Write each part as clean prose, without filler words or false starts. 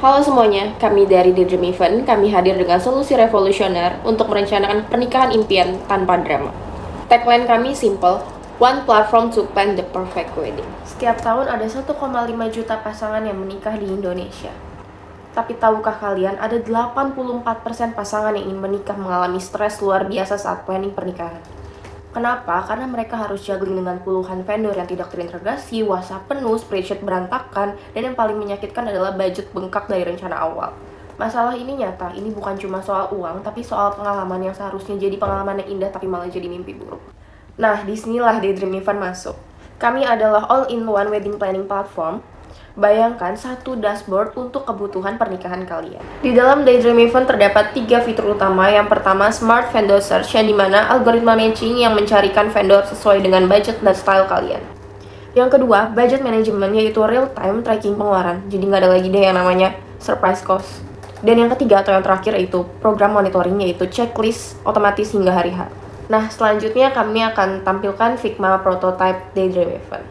Halo semuanya, kami dari Daydream Event. Kami hadir dengan solusi revolusioner untuk merencanakan pernikahan impian tanpa drama. Tagline kami simple, one platform to plan the perfect wedding. Setiap tahun ada 1,5 juta pasangan yang menikah di Indonesia. Tapi tahukah kalian, ada 84% pasangan yang ingin menikah mengalami stres luar biasa saat planning pernikahan. Kenapa? Karena mereka harus juggling dengan puluhan vendor yang tidak terintegrasi, WhatsApp penuh, spreadsheet berantakan, dan yang paling menyakitkan adalah budget bengkak dari rencana awal. Masalah ini nyata, ini bukan cuma soal uang, tapi soal pengalaman yang seharusnya jadi pengalaman yang indah tapi malah jadi mimpi buruk. Nah, disinilah Daydream Event masuk. Kami adalah all-in-one wedding planning platform. Bayangkan satu dashboard untuk kebutuhan pernikahan kalian. Di dalam Daydream Event terdapat 3 fitur utama. Yang pertama, Smart Vendor Search, yang dimana algoritma matching yang mencarikan vendor sesuai dengan budget dan style kalian. Yang kedua, Budget Management, yaitu real-time tracking pengeluaran. Jadi nggak ada lagi deh yang namanya surprise cost. Dan yang ketiga atau yang terakhir yaitu program monitoring, yaitu checklist otomatis hingga hari H. Nah, selanjutnya kami akan tampilkan Figma Prototype Daydream Event.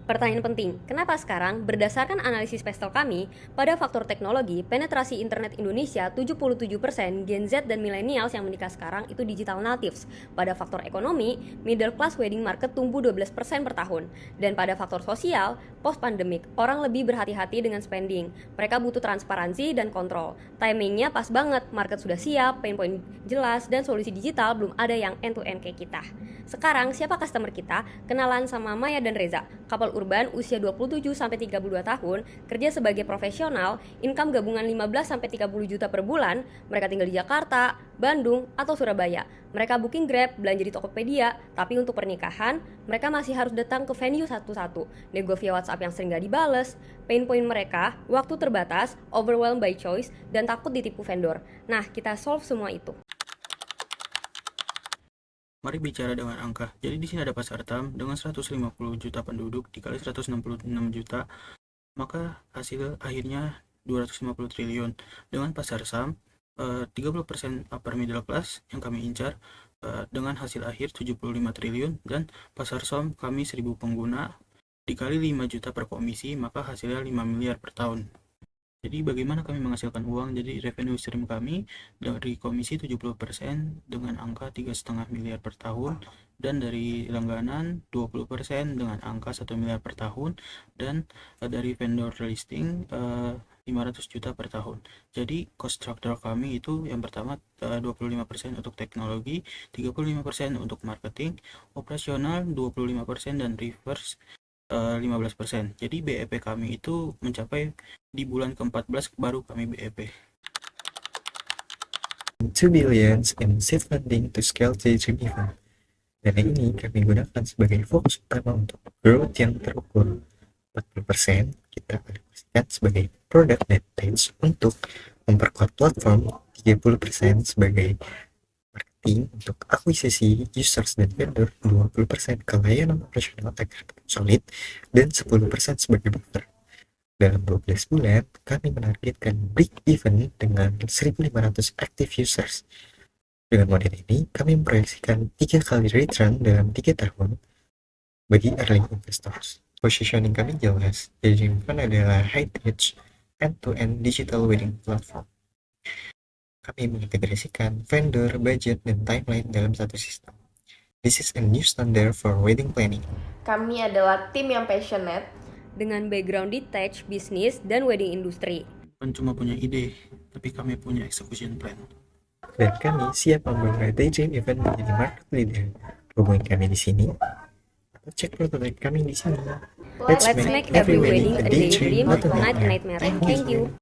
Pertanyaan penting, kenapa sekarang? Berdasarkan analisis pestel kami, pada faktor teknologi, penetrasi internet Indonesia 77% Gen Z dan millennials yang menikah sekarang itu digital natives. Pada faktor ekonomi, middle class wedding market tumbuh 12% per tahun. Dan pada faktor sosial, post pandemic, orang lebih berhati-hati dengan spending. Mereka butuh transparansi dan kontrol. Timingnya pas banget, market sudah siap, pain point jelas, dan solusi digital belum ada yang end-to-end kayak kita. Sekarang, siapa customer kita? Kenalan sama Maya dan Reza, couple urban usia 27-32 tahun, kerja sebagai profesional, income gabungan 15-30 juta per bulan, mereka tinggal di Jakarta, Bandung, atau Surabaya. Mereka booking Grab, belanja di Tokopedia, tapi untuk pernikahan, mereka masih harus datang ke venue satu-satu, nego via WhatsApp yang sering gak dibales. Pain point mereka, waktu terbatas, overwhelmed by choice, dan takut ditipu vendor. Nah, kita solve semua itu. Mari bicara dengan angka. Jadi di sini ada pasar saham dengan 150 juta penduduk dikali 166 juta, maka hasil akhirnya 250 triliun. Dengan pasar saham 30% upper middle class yang kami incar, dengan hasil akhir 75 triliun, dan pasar saham kami 1000 pengguna dikali 5 juta per komisi, maka hasilnya 5 miliar per tahun. Jadi bagaimana kami menghasilkan uang? Jadi revenue stream kami dari komisi 70% dengan angka 3,5 miliar per tahun, dan dari langganan 20% dengan angka 1 miliar per tahun, dan dari vendor listing 500 juta per tahun. Jadi cost structure kami itu yang pertama 25% untuk teknologi, 35% untuk marketing, operasional 25%, dan reverse 15%. Jadi BEP kami itu mencapai di bulan ke-14 baru kami BEP. 2 billion in seed funding to scale Daydream Event. Dana ini kami gunakan sebagai fokus utama untuk growth yang terukur. 40% kita alokasikan sebagai product net sales untuk memperkuat platform, 30% sebagai marketing untuk akuisisi users dan vendor, 20% ke layanan operasional agar solid, dan 10% sebagai buffer. Dalam 12 bulan, kami menargetkan break even dengan 1.500 active users. Dengan model ini, kami memproyeksikan 3 kali return dalam 3 tahun bagi early investors. Positioning kami jelas, Daydream Event adalah high-touch, end-to-end digital wedding platform. Kami mengintegrasikan vendor, budget, dan timeline dalam satu sistem. This is a new standard for wedding planning. Kami adalah tim yang passionate, Dengan background di tech, bisnis, dan wedding industry. Bukan cuma punya ide, tapi kami punya execution plan. Dan kami siap membawa Daydream Event menjadi market leader. Hubungi kami di sini atau cek prototype kami di sini. Let's make every wedding a daydream, not a nightmare. Thank you.